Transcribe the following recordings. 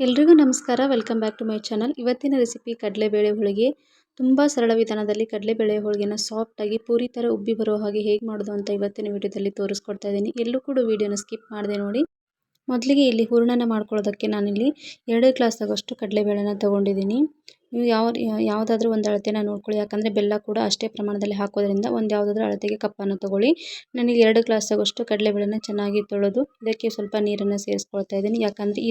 ಎಲ್ರಿಗೂ ನಮಸ್ಕಾರ. Welcome back to my channel. ಇವತ್ತಿನ ರೆಸಿಪಿ ಕಡಲೆಬೇಳೆ ಹೋಳಿಗೆ. ತುಂಬ ಸರಳ ವಿಧಾನದಲ್ಲಿ ಕಡಲೆಬೇಳೆ ಹೋಳಿಗೆನ ಸಾಫ್ಟಾಗಿ ಪೂರಿ ಥರ ಉಬ್ಬಿ ಬರೋ ಹಾಗೆ ಹೇಗೆ ಮಾಡೋದು ಅಂತ ಇವತ್ತಿನ ವಿಡಿಯೋದಲ್ಲಿ ತೋರಿಸ್ಕೊಡ್ತಾ ಇದ್ದೀನಿ. ಎಲ್ಲೂ ಕೂಡ ವಿಡಿಯೋನ ಸ್ಕಿಪ್ ಮಾಡದೆ ನೋಡಿ. ಮೊದಲಿಗೆ ಇಲ್ಲಿ ಹೂರಣನ ಮಾಡ್ಕೊಳ್ಳೋದಕ್ಕೆ ನಾನಿಲ್ಲಿ 2 ಗ್ಲಾಸ್ ಆಗೋಷ್ಟು ಕಡಲೆಬೇಳೆನ ತೊಗೊಂಡಿದ್ದೀನಿ. ನೀವು ಯಾವುದಾದ್ರೂ ಒಂದು ಅಳತೆನ ನೋಡ್ಕೊಳ್ಳಿ, ಯಾಕಂದರೆ ಬೆಲ್ಲ ಕೂಡ ಅಷ್ಟೇ ಪ್ರಮಾಣದಲ್ಲಿ ಹಾಕೋದ್ರಿಂದ ಒಂದು ಯಾವುದಾದ್ರೂ ಅಳತೆಗೆ ಕಪ್ಪನ್ನು ತೊಗೊಳ್ಳಿ. ನಾನಿಲ್ಲಿ 2 ಗ್ಲಾಸ್ ಆಗೋಷ್ಟು ಕಡಲೆಬೇಳೆನ ಚೆನ್ನಾಗಿ ತೊಳೆದು ಇದಕ್ಕೆ ಸ್ವಲ್ಪ ನೀರನ್ನು ಸೇರಿಸ್ಕೊಳ್ತಾ ಇದ್ದೀನಿ. ಯಾಕಂದರೆ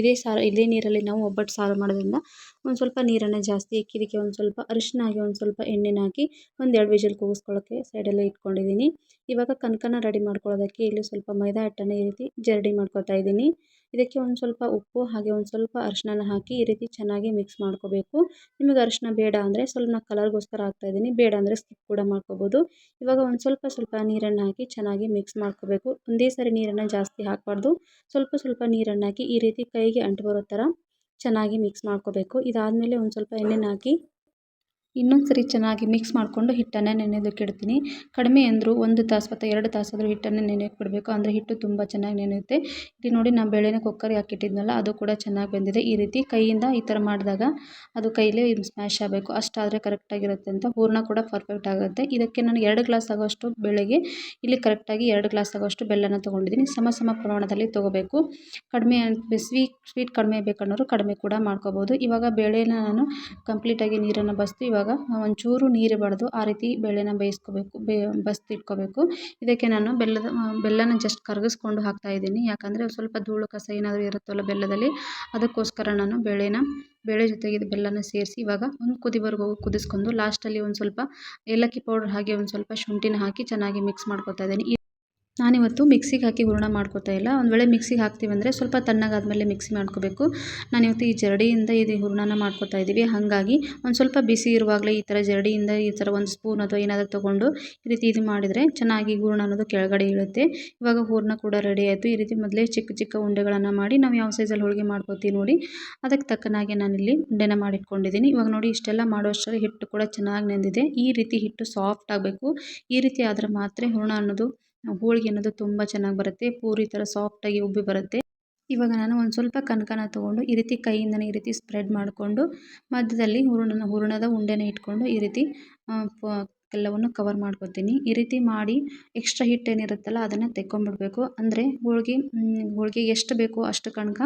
ಇದೇ ನೀರಲ್ಲಿ ನಾವು ಒಬ್ಬಟ್ಟು ಸಾರು ಮಾಡೋದ್ರಿಂದ ಒಂದು ಸ್ವಲ್ಪ ನೀರನ್ನು ಜಾಸ್ತಿ ಹಾಕಿ ಇದಕ್ಕೆ ಒಂದು ಸ್ವಲ್ಪ ಅರಿಶಿನ ಹಾಕಿ ಒಂದು ಸ್ವಲ್ಪ ಎಣ್ಣೆನ ಹಾಕಿ ಒಂದು 2 ವಿಷಲ್ ಕೂಗಿಸ್ಕೊಳ್ಳೋಕ್ಕೆ ಸೈಡಲ್ಲೇ ಇಟ್ಕೊಂಡಿದ್ದೀನಿ. ಇವಾಗ ಕನಕನ ರೆಡಿ ಮಾಡ್ಕೊಳ್ಳೋದಕ್ಕೆ ಇಲ್ಲಿ ಸ್ವಲ್ಪ ಮೈದಾ ಹಿಟ್ಟನ್ನು ಈ ರೀತಿ ಜರಡಿ ಮಾಡ್ಕೊತಾ ಇದ್ದೀನಿ. ಇದಕ್ಕೆ ಒಂದು ಸ್ವಲ್ಪ ಉಪ್ಪು ಹಾಗೆ ಒಂದು ಸ್ವಲ್ಪ ಅರಿಶಿನ ಹಾಕಿ ಈ ರೀತಿ ಚೆನ್ನಾಗಿ ಮಿಕ್ಸ್ ಮಾಡ್ಕೋಬೇಕು. ನಿಮಗೆ ಅರಿಶಿನ ಬೇಡ ಅಂದರೆ ಸ್ವಲ್ಪ ಕಲರ್ಗೋಸ್ಕರ ಹಾಕ್ತಾ ಇದ್ದೀನಿ, ಬೇಡ ಅಂದರೆ ಸ್ಕಿಪ್ ಕೂಡ ಮಾಡ್ಕೋಬೋದು. ಇವಾಗ ಒಂದು ಸ್ವಲ್ಪ ನೀರನ್ನು ಹಾಕಿ ಚೆನ್ನಾಗಿ ಮಿಕ್ಸ್ ಮಾಡ್ಕೋಬೇಕು. ಒಂದೇ ಸಾರಿ ನೀರನ್ನು ಜಾಸ್ತಿ ಹಾಕಬಾರ್ದು, ಸ್ವಲ್ಪ ನೀರನ್ನು ಹಾಕಿ ಈ ರೀತಿ ಕೈಗೆ ಅಂಟು ಬರೋ ಥರ ಚೆನ್ನಾಗಿ ಮಿಕ್ಸ್ ಮಾಡ್ಕೋಬೇಕು. ಇದಾದಮೇಲೆ ಒಂದು ಸ್ವಲ್ಪ ಎಣ್ಣೆನ ಹಾಕಿ ಇನ್ನೊಂದು ಸರಿ ಚೆನ್ನಾಗಿ ಮಿಕ್ಸ್ ಮಾಡಿಕೊಂಡು ಹಿಟ್ಟನ್ನು ನೆನೆಯೋದಕ್ಕೆ ಇಡ್ತೀನಿ. ಕಡಿಮೆ ಅಂದರೂ 1 ತಾಸು ಅಥವಾ 2 ತಾಸಾದರೂ ಹಿಟ್ಟನ್ನು ನೆನೆಯೋಕ್ಕೆ ಬಿಡಬೇಕು, ಅಂದರೆ ಹಿಟ್ಟು ತುಂಬ ಚೆನ್ನಾಗಿ ನೆನೆಯುತ್ತೆ. ಇಲ್ಲಿ ನೋಡಿ, ನಾನು ಬೇಳೆನ ಕುಕ್ಕರ್ಗೆ ಹಾಕಿಟ್ಟಿದ್ನಲ್ಲ, ಅದು ಕೂಡ ಚೆನ್ನಾಗಿ ಬೆಂದಿದೆ. ಈ ರೀತಿ ಕೈಯಿಂದ ಈ ಥರ ಮಾಡಿದಾಗ ಅದು ಕೈಲೇ ಸ್ಮ್ಯಾಶ್ ಆಗಬೇಕು, ಅಷ್ಟಾದರೆ ಕರೆಕ್ಟಾಗಿರುತ್ತೆ ಅಂತ. ಹೂರಣ ಕೂಡ ಪರ್ಫೆಕ್ಟ್ ಆಗುತ್ತೆ. ಇದಕ್ಕೆ ನಾನು 2 ಗ್ಲಾಸ್ ಆಗೋಷ್ಟು ಬೇಳೆಗೆ ಇಲ್ಲಿ ಕರೆಕ್ಟಾಗಿ 2 ಗ್ಲಾಸ್ ಆಗೋಷ್ಟು ಬೆಲ್ಲನ ತೊಗೊಂಡಿದ್ದೀನಿ. ಸಮ ಪ್ರಮಾಣದಲ್ಲಿ ತೊಗೋಬೇಕು. ಕಡಿಮೆ ಸ್ವೀಟ್ ಕಡಿಮೆ ಬೇಕನ್ನೋರು ಕಡಿಮೆ ಕೂಡ ಮಾಡ್ಕೋಬೋದು. ಇವಾಗ ಬೇಳೆನ ನಾನು ಕಂಪ್ಲೀಟಾಗಿ ನೀರನ್ನು ಬಸಿದು ಇವಾಗ ಒಂಚೂರು ನೀರಿರಬಾರ್ದು, ಆ ರೀತಿ ಬೇಳೆನ ಬೇಯಿಸ್ಕೋಬೇಕು, ಬಸಿದಿಟ್ಕೋಬೇಕು. ಇದಕ್ಕೆ ನಾನು ಬೆಲ್ಲನ ಜಸ್ಟ್ ಕರಗಿಸ್ಕೊಂಡು ಹಾಕ್ತಾ ಇದ್ದೀನಿ. ಯಾಕಂದರೆ ಸ್ವಲ್ಪ ಧೂಳು ಕಸ ಏನಾದರೂ ಇರುತ್ತಲ್ಲ ಬೆಲ್ಲದಲ್ಲಿ, ಅದಕ್ಕೋಸ್ಕರ ನಾನು ಬೇಳೆ ಜೊತೆಗೆ ಇದು ಬೆಲ್ಲನ ಸೇರಿಸಿ ಇವಾಗ ಒಂದು ಕುದಿವರೆಗೂ ಕುದಿಸ್ಕೊಂಡು ಲಾಸ್ಟಲ್ಲಿ ಒಂದು ಸ್ವಲ್ಪ ಏಲಕ್ಕಿ ಪೌಡರ್ ಹಾಗೆ ಒಂದು ಸ್ವಲ್ಪ ಶುಂಠಿನ ಹಾಕಿ ಚೆನ್ನಾಗಿ ಮಿಕ್ಸ್ ಮಾಡ್ಕೊತಾ ಇದ್ದೀನಿ. ನಾನಿವತ್ತು ಮಿಕ್ಸಿಗೆ ಹಾಕಿ ಹೂರಣ ಮಾಡ್ಕೋತಾ ಇಲ್ಲ. ಒಂದು ವೇಳೆ ಮಿಕ್ಸಿಗೆ ಹಾಕ್ತೀವಂದರೆ ಸ್ವಲ್ಪ ತಣ್ಣಗಾದ್ಮೇಲೆ ಮಿಕ್ಸಿ ಮಾಡ್ಕೋಬೇಕು. ನಾನಿವತ್ತು ಈ ಜರಡಿಯಿಂದ ಇದು ಹೂರಣನ ಮಾಡ್ಕೋತಾ ಇದ್ದೀವಿ. ಹಾಗಾಗಿ ಒಂದು ಸ್ವಲ್ಪ ಬಿಸಿ ಇರುವಾಗಲೇ ಈ ಥರ ಜರಡಿಯಿಂದ ಈ ಥರ ಒಂದು ಸ್ಪೂನ್ ಅಥವಾ ಏನಾದರೂ ತೊಗೊಂಡು ಈ ರೀತಿ ಇದು ಮಾಡಿದರೆ ಚೆನ್ನಾಗಿ ಹೂರಣ ಅನ್ನೋದು ಕೆಳಗಡೆ ಇಳುತ್ತೆ. ಇವಾಗ ಹೂರಣ ಕೂಡ ರೆಡಿ ಆಯಿತು. ಈ ರೀತಿ ಮೊದಲೇ ಚಿಕ್ಕ ಉಂಡೆಗಳನ್ನು ಮಾಡಿ ನಾವು ಯಾವ ಸೈಜಲ್ಲಿ ಹೋಳಿಗೆ ಮಾಡ್ಕೋತೀವಿ ನೋಡಿ, ಅದಕ್ಕೆ ತಕ್ಕನಾಗೆ ನಾನಿಲ್ಲಿ ಉಂಡೆನ ಮಾಡಿಟ್ಕೊಂಡಿದ್ದೀನಿ. ಇವಾಗ ನೋಡಿ, ಇಷ್ಟೆಲ್ಲ ಮಾಡೋಷ್ಟರಲ್ಲಿ ಹಿಟ್ಟು ಕೂಡ ಚೆನ್ನಾಗಿ ನೆಂದಿದೆ. ಈ ರೀತಿ ಹಿಟ್ಟು ಸಾಫ್ಟ್ ಆಗಬೇಕು. ಈ ರೀತಿ ಆದರೆ ಮಾತ್ರ ಹೋಳಿಗೆ ಅನ್ನೋದು ತುಂಬ ಚೆನ್ನಾಗಿ ಬರುತ್ತೆ, ಪೂರಿ ಥರ ಸಾಫ್ಟಾಗಿ ಉಬ್ಬಿ ಬರುತ್ತೆ. ಇವಾಗ ನಾನು ಒಂದು ಸ್ವಲ್ಪ ಕನಕನ ತೊಗೊಂಡು ಈ ರೀತಿ ಕೈಯಿಂದನೇ ಈ ರೀತಿ ಸ್ಪ್ರೆಡ್ ಮಾಡಿಕೊಂಡು ಮಧ್ಯದಲ್ಲಿ ಹೂರಣದ ಉಂಡೆನ ಇಟ್ಕೊಂಡು ಈ ರೀತಿ ಎಲ್ಲವನ್ನು ಕವರ್ ಮಾಡ್ಕೊತೀನಿ. ಈ ರೀತಿ ಮಾಡಿ ಎಕ್ಸ್ಟ್ರಾ ಹಿಟ್ಟೇನಿರುತ್ತಲ್ಲ ಅದನ್ನು ತೆಕ್ಕೊಂಬಿಡ್ಬೇಕು. ಅಂದರೆ ಹೋಳಿಗೆ ಎಷ್ಟು ಬೇಕೋ ಅಷ್ಟು ಕನಕ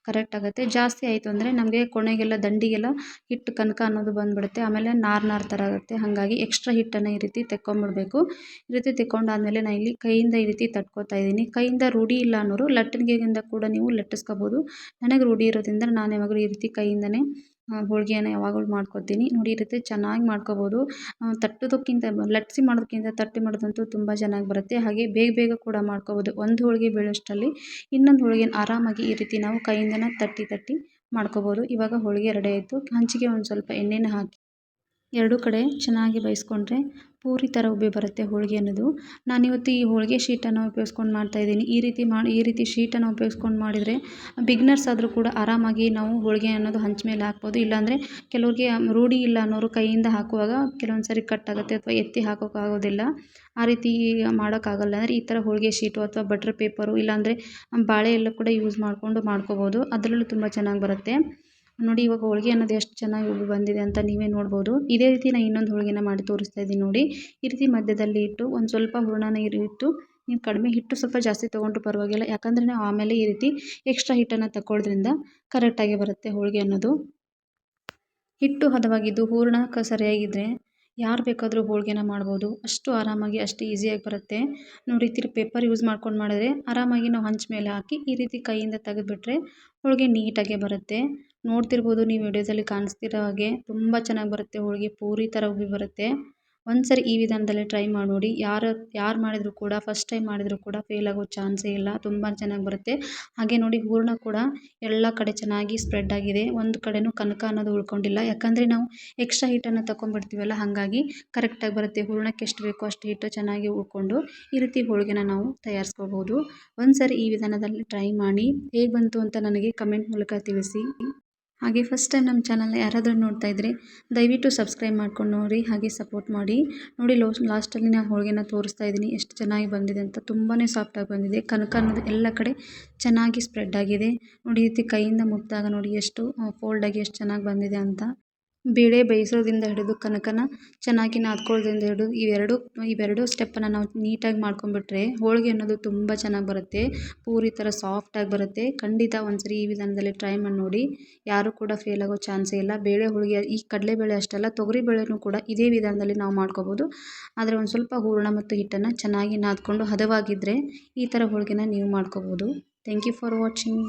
ಕರೆಕ್ಟ್ ಆಗುತ್ತೆ. ಜಾಸ್ತಿ ಆಯಿತು ಅಂದರೆ ನಮಗೆ ಕೊನೆಗೆಲ್ಲ ದಂಡಿಗೆಲ್ಲ ಹಿಟ್ಟು ಕನಕ ಅನ್ನೋದು ಬಂದುಬಿಡುತ್ತೆ, ಆಮೇಲೆ ನಾರು ಥರ ಆಗುತ್ತೆ. ಹಾಗಾಗಿ ಎಕ್ಸ್ಟ್ರಾ ಹಿಟ್ಟನ್ನು ಈ ರೀತಿ ತೆಕ್ಕೊಂಬಿಡಬೇಕು. ಈ ರೀತಿ ತೆಕ್ಕೊಂಡಾದಮೇಲೆ ನಾನು ಇಲ್ಲಿ ಕೈಯಿಂದ ಈ ರೀತಿ ತಟ್ಕೋತಾ ಇದ್ದೀನಿ. ಕೈಯಿಂದ ರೂಢಿ ಇಲ್ಲ ಅನ್ನೋರು ಲಟ್ಟಣಿಗೆಯಿಂದ ಕೂಡ ನೀವು ಲಟ್ಟಿಸ್ಕೋಬೋದು. ನನಗೆ ರೂಢಿ ಇರೋದ್ರಿಂದ ನಾನು ಯಾವಾಗಲೂ ಈ ರೀತಿ ಕೈಯಿಂದನೇ ಹೋಳಿಗೆಯನ್ನು ಯಾವಾಗಲೂ ಮಾಡ್ಕೊತೀನಿ. ನೋಡಿ, ಈ ರೀತಿ ಚೆನ್ನಾಗಿ ಮಾಡ್ಕೋಬೋದು. ತಟ್ಟೋದಕ್ಕಿಂತ ಲಟ್ಟಿಸಿ ಮಾಡೋದಕ್ಕಿಂತ ತಟ್ಟಿ ಮಾಡೋದಂತೂ ತುಂಬ ಚೆನ್ನಾಗಿ ಬರುತ್ತೆ. ಹಾಗೆ ಬೇಗ ಕೂಡ ಮಾಡ್ಕೋಬೋದು. ಒಂದು ಹೋಳಿಗೆ ಬೀಳೋಷ್ಟರಲ್ಲಿ ಇನ್ನೊಂದು ಹೋಳಿಗೆನ ಆರಾಮಾಗಿ ಈ ರೀತಿ ನಾವು ಕೈಯಿಂದನೇ ತಟ್ಟಿ ಮಾಡ್ಕೋಬೋದು. ಇವಾಗ ಹೋಳಿಗೆ ರೆಡಿ ಆಯಿತು. ಹಂಚಿಗೆ ಒಂದು ಸ್ವಲ್ಪ ಎಣ್ಣೆನ ಹಾಕಿ 2 ಕಡೆ ಚೆನ್ನಾಗಿ ಬೇಯಿಸ್ಕೊಂಡ್ರೆ ಪೂರಿ ಥರ ಉಬ್ಬಿ ಬರುತ್ತೆ ಹೋಳಿಗೆ ಅನ್ನೋದು. ನಾನಿವತ್ತು ಈ ಹೋಳಿಗೆ ಶೀಟನ್ನು ಉಪಯೋಗಿಸ್ಕೊಂಡು ಮಾಡ್ತಾಯಿದ್ದೀನಿ. ಈ ರೀತಿ ಶೀಟನ್ನು ಉಪಯೋಗಿಸ್ಕೊಂಡು ಮಾಡಿದರೆ ಬಿಗ್ನರ್ಸ್ ಆದರೂ ಕೂಡ ಆರಾಮಾಗಿ ನಾವು ಹೋಳಿಗೆ ಅನ್ನೋದು ಹಂಚ ಮೇಲೆ ಹಾಕ್ಬೋದು. ಇಲ್ಲಾಂದರೆ ಕೆಲವ್ರಿಗೆ ರೂಢಿ ಇಲ್ಲ ಅನ್ನೋರು ಕೈಯಿಂದ ಹಾಕುವಾಗ ಕೆಲವೊಂದು ಸರಿ ಕಟ್ಟಾಗುತ್ತೆ ಅಥವಾ ಎತ್ತಿ ಹಾಕೋಕ್ಕಾಗೋದಿಲ್ಲ. ಆ ರೀತಿ ಮಾಡೋಕ್ಕಾಗಲ್ಲ ಅಂದರೆ ಈ ಥರ ಹೋಳಿಗೆ ಶೀಟು ಅಥವಾ ಬಟರ್ ಪೇಪರು ಇಲ್ಲಾಂದರೆ ಬಾಳೆ ಎಲ್ಲ ಕೂಡ ಯೂಸ್ ಮಾಡ್ಕೋಬೋದು. ಅದರಲ್ಲೂ ತುಂಬ ಚೆನ್ನಾಗಿ ಬರುತ್ತೆ. ನೋಡಿ, ಇವಾಗ ಹೋಳಿಗೆ ಅನ್ನೋದು ಎಷ್ಟು ಚೆನ್ನಾಗಿ ಉಬ್ಬಿ ಬಂದಿದೆ ಅಂತ ನೀವೇ ನೋಡ್ಬೋದು. ಇದೇ ರೀತಿ ನಾನು ಇನ್ನೊಂದು ಹೋಳಿಗೆನ ಮಾಡಿ ತೋರಿಸ್ತಾ ಇದ್ದೀನಿ ನೋಡಿ. ಈ ರೀತಿ ಮಧ್ಯದಲ್ಲಿ ಇಟ್ಟು ಒಂದು ಸ್ವಲ್ಪ ಹೂರಣನ ಇಟ್ಟು, ನೀವು ಕಡಿಮೆ ಹಿಟ್ಟು ಸ್ವಲ್ಪ ಜಾಸ್ತಿ ತೊಗೊಂಡ್ರೂ ಪರವಾಗಿಲ್ಲ, ಯಾಕಂದರೆ ನಾವು ಆಮೇಲೆ ಈ ರೀತಿ ಎಕ್ಸ್ಟ್ರಾ ಹಿಟ್ಟನ್ನು ತಗೊಳ್ಳೋದ್ರಿಂದ ಕರೆಕ್ಟಾಗಿ ಬರುತ್ತೆ ಹೋಳಿಗೆ ಅನ್ನೋದು. ಹಿಟ್ಟು ಹದವಾಗಿದ್ದು ಹೂರಣ ಸರಿಯಾಗಿದ್ದರೆ ಯಾರು ಬೇಕಾದರೂ ಹೋಳಿಗೆನ ಮಾಡ್ಬೋದು. ಅಷ್ಟು ಆರಾಮಾಗಿ ಅಷ್ಟು ಈಸಿಯಾಗಿ ಬರುತ್ತೆ. ನೋಡಿ, ಈ ಪೇಪರ್ ಯೂಸ್ ಮಾಡ್ಕೊಂಡು ಮಾಡಿದ್ರೆ ಆರಾಮಾಗಿ ನಾವು ಹಂಚ ಮೇಲೆ ಹಾಕಿ ಈ ರೀತಿ ಕೈಯಿಂದ ತೆಗೆದುಬಿಟ್ರೆ ಹೋಳಿಗೆ ನೀಟಾಗೆ ಬರುತ್ತೆ. ನೋಡ್ತಿರ್ಬೋದು ನೀವು ವಿಡಿಯೋದಲ್ಲಿ ಕಾಣಿಸ್ತಿರೋ ಹಾಗೆ ತುಂಬ ಚೆನ್ನಾಗಿ ಬರುತ್ತೆ ಹೋಳಿಗೆ, ಪೂರಿ ಥರ ಉಬ್ಬಿ ಬರುತ್ತೆ. ಒಂದ್ಸರಿ ಈ ವಿಧಾನದಲ್ಲಿ ಟ್ರೈ ಮಾಡಿ ನೋಡಿ. ಯಾರು ಮಾಡಿದರೂ ಕೂಡ ಫಸ್ಟ್ ಟೈಮ್ ಮಾಡಿದರೂ ಕೂಡ ಫೇಲ್ ಆಗೋ ಚಾನ್ಸೇ ಇಲ್ಲ, ತುಂಬ ಚೆನ್ನಾಗಿ ಬರುತ್ತೆ. ಹಾಗೆ ನೋಡಿ, ಹೂರಣ ಕೂಡ ಎಲ್ಲ ಕಡೆ ಚೆನ್ನಾಗಿ ಸ್ಪ್ರೆಡ್ ಆಗಿದೆ. ಒಂದು ಕಡೆನೂ ಕನಕ ಅನ್ನೋದು ಉಳ್ಕೊಂಡಿಲ್ಲ, ಯಾಕಂದರೆ ನಾವು ಎಕ್ಸ್ಟ್ರಾ ಹಿಟ್ಟನ್ನು ತಗೊಂಡ್ಬಿಡ್ತೀವಲ್ಲ, ಹಾಗಾಗಿ ಕರೆಕ್ಟಾಗಿ ಬರುತ್ತೆ. ಹೂರಣಕ್ಕೆ ಎಷ್ಟು ಬೇಕೋ ಅಷ್ಟು ಹಿಟ್ಟು ಚೆನ್ನಾಗಿ ಉಳ್ಕೊಂಡು ಈ ರೀತಿ ಹೋಳಿಗೆನ ನಾವು ತಯಾರಿಸ್ಕೋಬೋದು. ಒಂದ್ಸರಿ ಈ ವಿಧಾನದಲ್ಲಿ ಟ್ರೈ ಮಾಡಿ ಹೇಗೆ ಬಂತು ಅಂತ ನನಗೆ ಕಮೆಂಟ್ ಮೂಲಕ ತಿಳಿಸಿ. ಹಾಗೆ ಫಸ್ಟ್ ಟೈಮ್ ನಮ್ಮ ಚಾನಲ್ನ ಯಾರಾದರೂ ನೋಡ್ತಾ ಇದ್ದರೆ ದಯವಿಟ್ಟು ಸಬ್ಸ್ಕ್ರೈಬ್ ಮಾಡ್ಕೊಂಡು ನೋಡಿ, ಹಾಗೆ ಸಪೋರ್ಟ್ ಮಾಡಿ. ನೋಡಿ ಲಾಸ್ಟಲ್ಲಿ ನಾನು ಹೋಳಿಗೆನ ತೋರಿಸ್ತಾ ಇದ್ದೀನಿ ಎಷ್ಟು ಚೆನ್ನಾಗಿ ಬಂದಿದೆ ಅಂತ. ತುಂಬಾ ಸಾಫ್ಟಾಗಿ ಬಂದಿದೆ. ಕನಕ ಅನ್ನೋದು ಎಲ್ಲ ಕಡೆ ಚೆನ್ನಾಗಿ ಸ್ಪ್ರೆಡ್ ಆಗಿದೆ. ನೋಡಿ ಈ ರೀತಿ ಕೈಯಿಂದ ಮುಟ್ಟಿದಾಗ ನೋಡಿ ಎಷ್ಟು ಫೋಲ್ಡಾಗಿ ಎಷ್ಟು ಚೆನ್ನಾಗಿ ಬಂದಿದೆ ಅಂತ. ಬೇಳೆ ಬೇಯಿಸೋದ್ರಿಂದ ಹಿಡಿದು ಕನಕನ ಚೆನ್ನಾಗಿ ನಾದ್ಕೊಳ್ಳೋದ್ರಿಂದ ಹಿಡಿದು ಇವೆರಡು ಸ್ಟೆಪ್ಪನ್ನು ನಾವು ನೀಟಾಗಿ ಮಾಡ್ಕೊಂಡ್ಬಿಟ್ರೆ ಹೋಳಿಗೆ ಅನ್ನೋದು ತುಂಬ ಚೆನ್ನಾಗಿ ಬರುತ್ತೆ. ಪೂರಿ ಥರ ಸಾಫ್ಟಾಗಿ ಬರುತ್ತೆ. ಖಂಡಿತ ಒಂದ್ಸರಿ ಈ ವಿಧಾನದಲ್ಲಿ ಟ್ರೈ ಮಾಡಿ ನೋಡಿ. ಯಾರೂ ಕೂಡ ಫೇಲ್ ಆಗೋ ಚಾನ್ಸೇ ಇಲ್ಲ. ಬೇಳೆ ಹೋಳಿಗೆ ಈ ಕಡಲೆಬೇಳೆ ಅಷ್ಟಲ್ಲ, ತೊಗರಿಬೇಳೆನೂ ಕೂಡ ಇದೇ ವಿಧಾನದಲ್ಲಿ ನಾವು ಮಾಡ್ಕೋಬೋದು. ಆದರೆ ಒಂದು ಸ್ವಲ್ಪ ಹೂರಣ ಮತ್ತು ಹಿಟ್ಟನ್ನು ಚೆನ್ನಾಗಿ ನಾದ್ಕೊಂಡು ಹದವಾಗಿದ್ದರೆ ಈ ಥರ ಹೋಳಿಗೆನ ನೀವು ಮಾಡ್ಕೋಬೋದು. Thank you for watching.